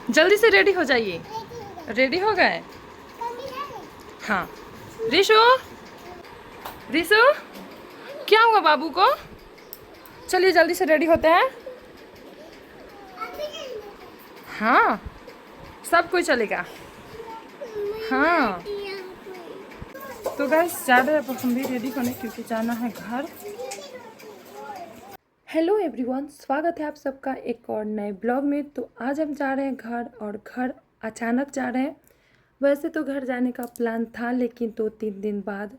जल्दी से रेडी हो जाइए। रेडी हो गए? हाँ। रिशु, रिशु, क्या हुआ बाबू को? चलिए जल्दी से रेडी होते हैं। हाँ, सब कोई चलेगा। हाँ तो गाइस जा रहे हैं हम भी रेडी होने, क्योंकि जाना है घर। हेलो एवरीवन, स्वागत है आप सबका एक और नए ब्लॉग में। तो आज हम जा रहे हैं घर, और घर अचानक जा रहे हैं। वैसे तो घर जाने का प्लान था, लेकिन 2-3 दिन बाद,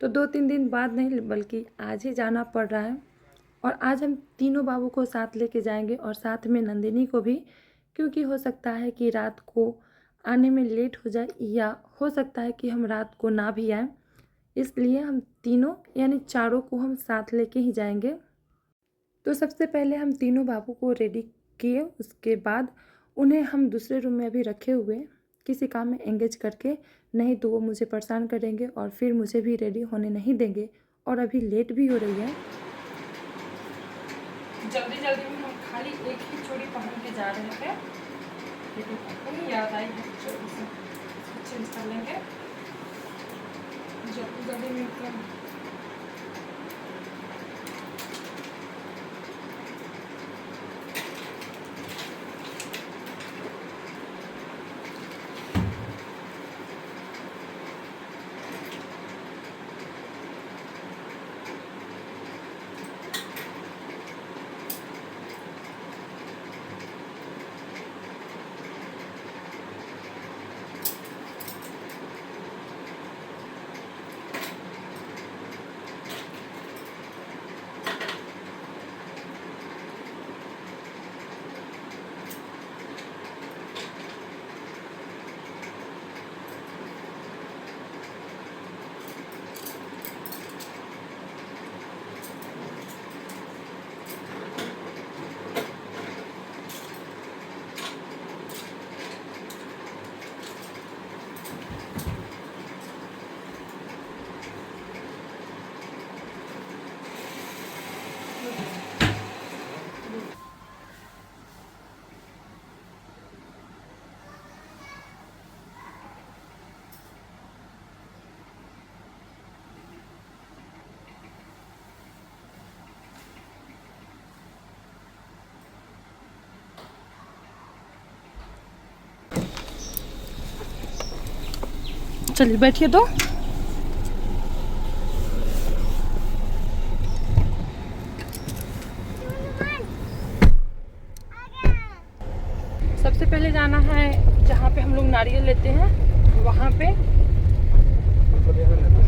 तो 2-3 दिन बाद नहीं बल्कि आज ही जाना पड़ रहा है। और आज हम तीनों बाबू को साथ लेके जाएंगे, और साथ में नंदिनी को भी, क्योंकि हो सकता है कि रात को आने में लेट हो जाए, या हो सकता है कि हम रात को ना भी आए। इसलिए हम तीनों यानी चारों को हम साथ लेके ही जाएंगे। तो सबसे पहले हम तीनों बाबू को रेडी किए, उसके बाद उन्हें हम दूसरे रूम में अभी रखे हुए किसी काम में एंगेज करके, नहीं तो वो मुझे परेशान करेंगे और फिर मुझे भी रेडी होने नहीं देंगे, और अभी लेट भी हो रही है। जल्दी जल्दी में हम खाली एक ही चूड़ी पहन के जा रहे थे, लेकिन याद आई है जल्दी से चेंज कर लेंगे। जल्दी जल्दी में चलिए बैठिए। तो सबसे पहले जाना है जहाँ पे हम लोग नारियल लेते हैं, वहाँ पे।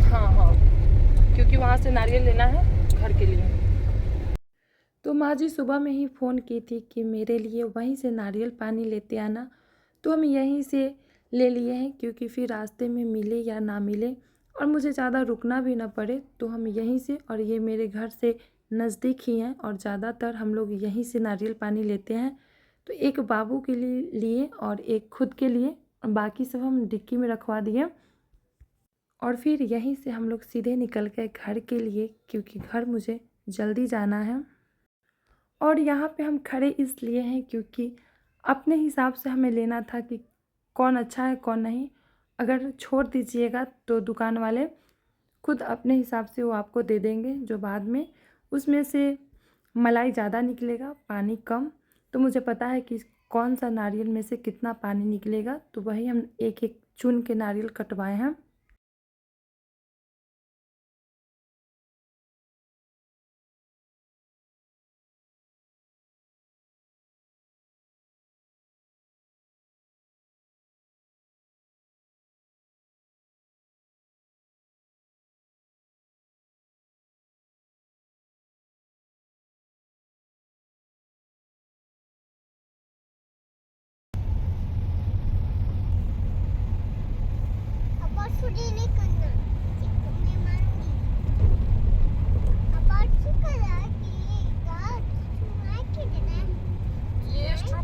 हाँ, क्योंकि वहाँ से नारियल लेना है घर के लिए। तो माँ जी सुबह में ही फ़ोन की थी कि मेरे लिए वहीं से नारियल पानी लेते आना। तो हम यहीं से ले लिए हैं, क्योंकि फिर रास्ते में मिले या ना मिले और मुझे ज़्यादा रुकना भी ना पड़े, तो हम यहीं से, और ये मेरे घर से नज़दीक ही हैं, और ज़्यादातर हम लोग यहीं से नारियल पानी लेते हैं। तो एक बाबू के लिए और एक खुद के लिए, बाकी सब हम डिक्की में रखवा दिए। और फिर यहीं से हम लोग सीधे निकल गए घर के लिए, क्योंकि घर मुझे जल्दी जाना है। और यहाँ पे हम खड़े इसलिए हैं क्योंकि अपने हिसाब से हमें लेना था कि कौन अच्छा है कौन नहीं। अगर छोड़ दीजिएगा तो दुकान वाले खुद अपने हिसाब से वो आपको दे देंगे, जो बाद में उसमें से मलाई ज़्यादा निकलेगा, पानी कम। तो मुझे पता है कि कौन सा नारियल में से कितना पानी निकलेगा, तो वही हम एक एक चुन के नारियल कटवाए हैं।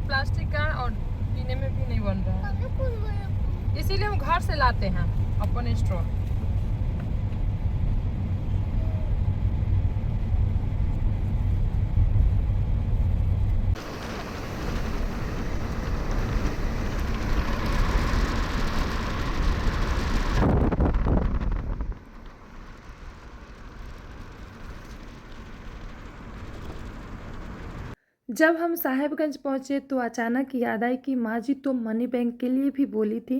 प्लास्टिक का और पीने में भी नहीं बन रहा है, इसीलिए हम घर से लाते हैं अपन स्ट्रॉ। जब हम साहेबगंज पहुँचे तो अचानक याद आई कि माँ जी तो मनी बैंक के लिए भी बोली थी,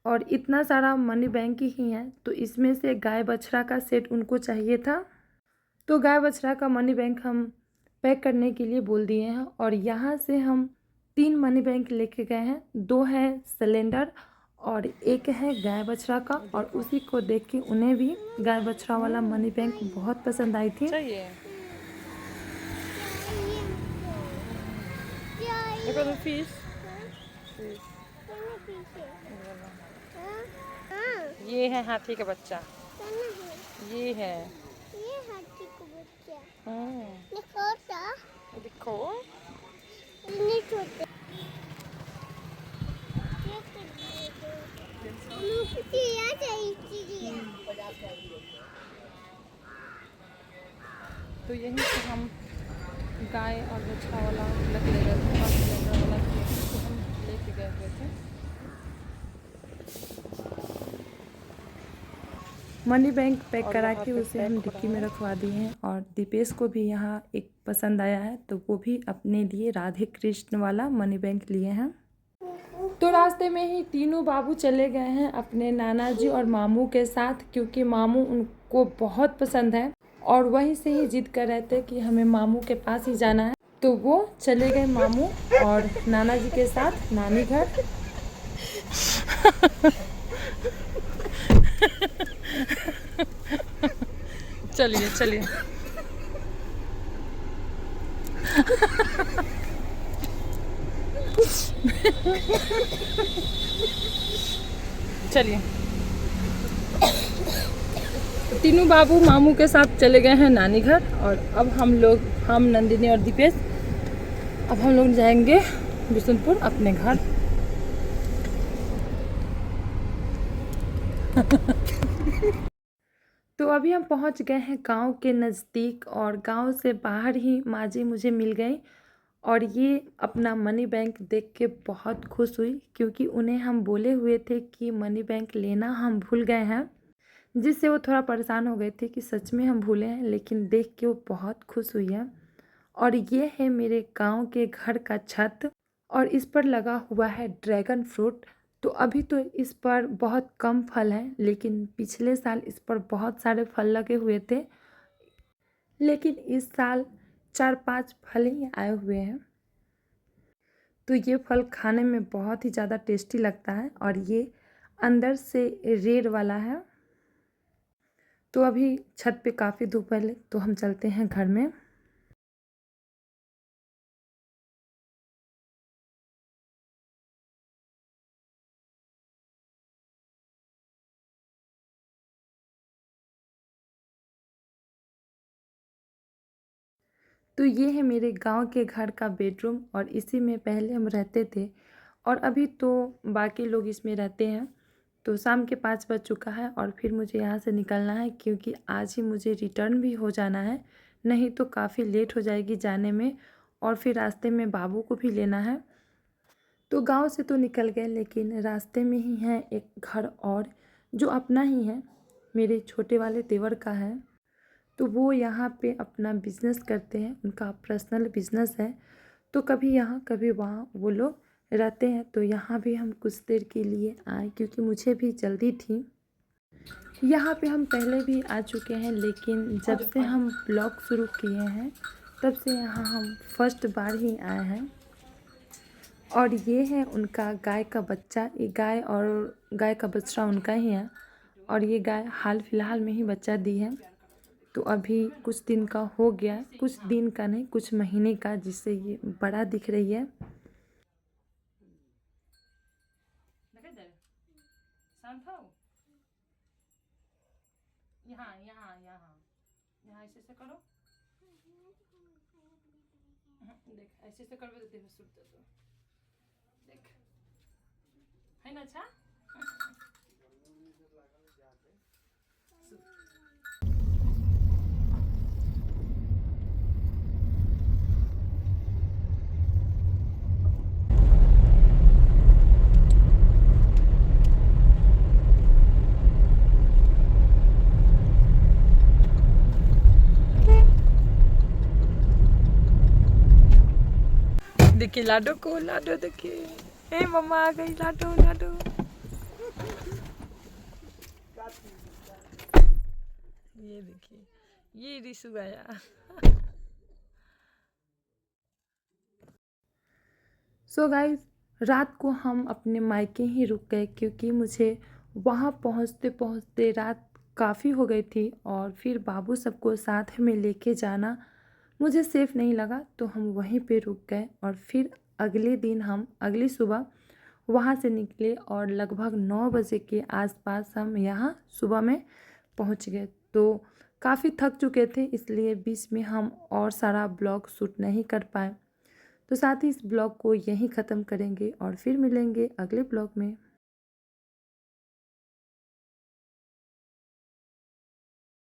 और इतना सारा मनी बैंक ही है तो इसमें से गाय बछड़ा का सेट उनको चाहिए था। तो गाय बछड़ा का मनी बैंक हम पैक करने के लिए बोल दिए हैं, और यहाँ से हम 3 मनी बैंक लेके गए हैं। 2 है सिलेंडर और 1 है गाय बछड़ा का, और उसी को देख के उन्हें भी गाय बछड़ा वाला मनी बैंक बहुत पसंद आई थी। देखो तो फिश ये है हाथी का बच्चा, ये है हाथी को बच्चा। देखो इतने छोटे तो यहीं से हम गाय और बछड़ा वाला लग ले गए थे और सिलेंडर वाला तो हम लेके गए हुए थे। मनी बैंक पैक और करा वहाँ के पे उसे पैक हम हो डिक्की रहा में है। रखवा दिए हैं, और दीपेश को भी यहाँ एक पसंद आया है तो वो भी अपने लिए राधे कृष्ण वाला मनी बैंक लिए हैं। तो रास्ते में ही तीनों बाबू चले गए हैं अपने नाना जी और मामू के साथ, क्योंकि मामू उनको बहुत पसंद है और वहीं से ही जिद कर रहे थे कि हमें मामू के पास ही जाना है। तो वो चले गए मामू और नाना जी के साथ नानी घर। चलिए चलिए चलिए। तीनों बाबू मामू के साथ चले गए हैं नानी घर, और अब हम नंदिनी और दीपेश अब हम लोग जाएंगे बिशुनपुर अपने घर। तो अभी हम पहुंच गए हैं गांव के नज़दीक, और गांव से बाहर ही माँ जी मुझे मिल गई, और ये अपना मनी बैंक देख के बहुत खुश हुई, क्योंकि उन्हें हम बोले हुए थे कि मनी बैंक लेना हम भूल गए हैं, जिससे वो थोड़ा परेशान हो गए थे कि सच में हम भूले हैं, लेकिन देख के वो बहुत खुश हुई है। और ये है मेरे गांव के घर का छत, और इस पर लगा हुआ है ड्रैगन फ्रूट। तो अभी तो इस पर बहुत कम फल हैं, लेकिन पिछले साल इस पर बहुत सारे फल लगे हुए थे, लेकिन इस साल 4-5 फल ही आए हुए हैं। तो ये फल खाने में बहुत ही ज़्यादा टेस्टी लगता है, और ये अंदर से रेड वाला है। तो अभी छत पे काफ़ी धूप है, तो हम चलते हैं घर में। तो ये है मेरे गांव के घर का बेडरूम, और इसी में पहले हम रहते थे, और अभी तो बाकी लोग इसमें रहते हैं। तो शाम के 5 बज चुका है, और फिर मुझे यहाँ से निकलना है, क्योंकि आज ही मुझे रिटर्न भी हो जाना है, नहीं तो काफ़ी लेट हो जाएगी जाने में, और फिर रास्ते में बाबू को भी लेना है। तो गांव से तो निकल गए, लेकिन रास्ते में ही है एक घर और, जो अपना ही है, मेरे छोटे वाले देवर का है। तो वो यहाँ पे अपना बिज़नेस करते हैं, उनका पर्सनल बिज़नेस है। तो कभी यहाँ कभी वहाँ वो लोग रहते हैं। तो यहाँ भी हम कुछ देर के लिए आए, क्योंकि मुझे भी जल्दी थी। यहाँ पे हम पहले भी आ चुके हैं, लेकिन जब से हम ब्लॉग शुरू किए हैं तब से यहाँ हम फर्स्ट बार ही आए हैं। और ये है उनका गाय का बच्चा, ये गाय और गाय का बछड़ा उनका ही है, और ये गाय हाल फिलहाल में ही बच्चा दी है। तो अभी कुछ दिन का हो गया है, कुछ दिन का नहीं, कुछ महीने का, जिससे ये बड़ा दिख रही है। यहाँ यहाँ यहाँ यहाँ ऐसे से करो, देख ऐसे से करबे तो देह सुट देतो, देख है ना। अच्छा देखिए लाडो को, लाडो देखिए, हे मम्मा आ गई, लाडो लाडो। ये देखिए, ये रिशु आया। सो गाइस, रात को हम अपने मायके ही रुक गए क्योंकि मुझे वहाँ पहुँचते पहुँचते रात काफ़ी हो गई थी और फिर बाबू सबको साथ में लेके जाना मुझे सेफ़ नहीं लगा, तो हम वहीं पे रुक गए और फिर अगले दिन हम अगली सुबह वहाँ से निकले और लगभग 9 बजे के आसपास हम यहाँ सुबह में पहुँच गए। तो काफ़ी थक चुके थे, इसलिए बीच में हम और सारा ब्लॉग शूट नहीं कर पाए। तो साथ ही इस ब्लॉग को यहीं ख़त्म करेंगे और फिर मिलेंगे अगले ब्लॉग में।